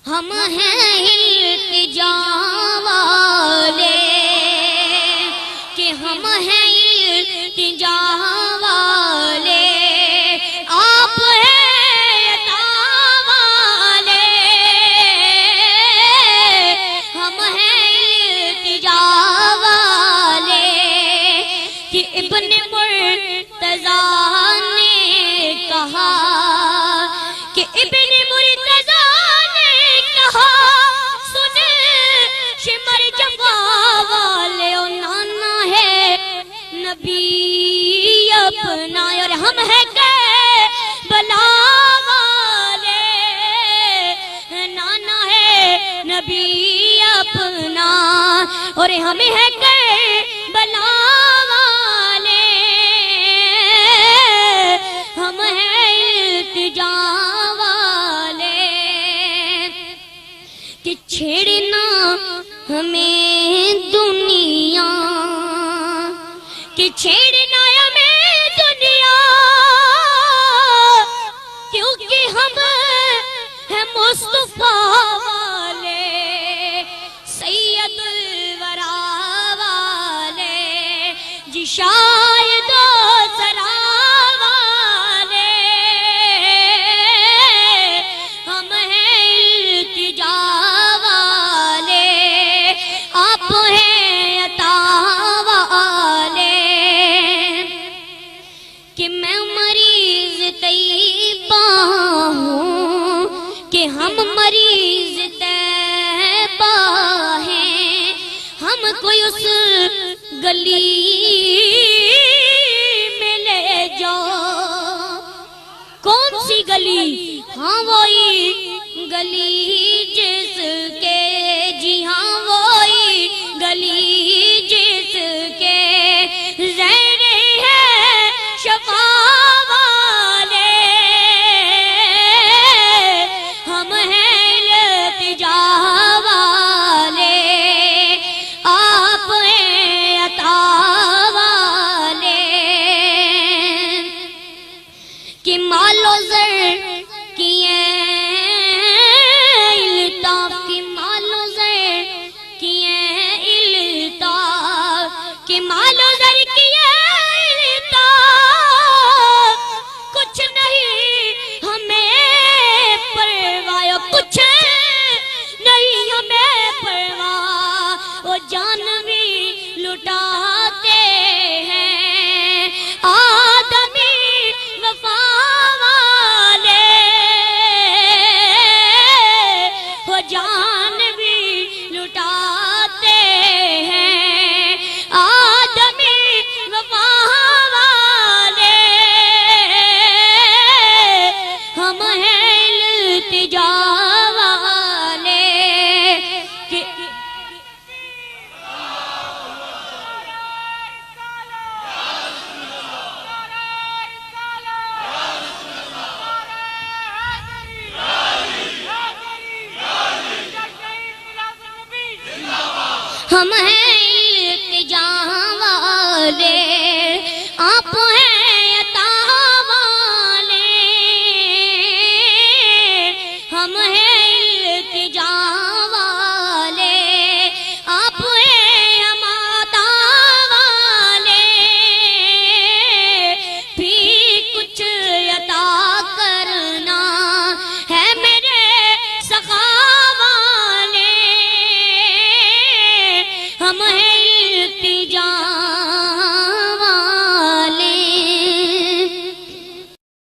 ہم ہیں التجا والے، کہ ہم ہیں التجا والے، آپ ہیں عطا والے، ہم ہیں التجا والے، کہ ابن مرتضیٰ نے کہا، کہ ابن مرتضیٰ نے کہا، سن شمر جفا والے، او نانا ہے نبی اپنا، اور ہم ہیں کربلا والے، نانا ہے نبی اپنا، اور ہم ہیں کربلا والے، ہم ہیں التجا والے، کہ چھیڑنا ہمیں دنیا، کہ چھیڑنا ہمیں دنیا، کیونکہ ہم ہیں مصطفیٰ والے، سید الورا والے، جی شاید و سرا والے، ہم ہیں التجا والے، آپ ہیں عطا والے، کہ میں مریض طیبہ ہوں، کہ ہم مریض طیبہ ہیں، ہم کوئی اس گلی میں لے جاؤ، کون سی گلی؟ ہاں وہی گلی جس کے، جی ہاں وہی گلی جس کے زیر ہے شفا والے، ہم ہیں التجا والے، آپ ہیں عطا والے، کہ مال و زر کی الطاف، کہ مال و زر کی الطاف، کہ مال و زر کی الطاف، کچھ نہیں ہمیں پرواہ، کچھ نہیں ہمیں پرواہ، وہ جان بھی لٹاتے ہیں آدمی وفا والے، وہ جان بھی لٹاتے ہیں آدمی وفا والے، ہم ہیں التجا والے، کہ ہم ہیں التجا والے، آپ ہیں عطا والے، ہم ہیں التجا والے، آپ ہیں عطا والے، بھی کچھ عطا کرنا ہے میرے سخا والے، ہم ہیں التجا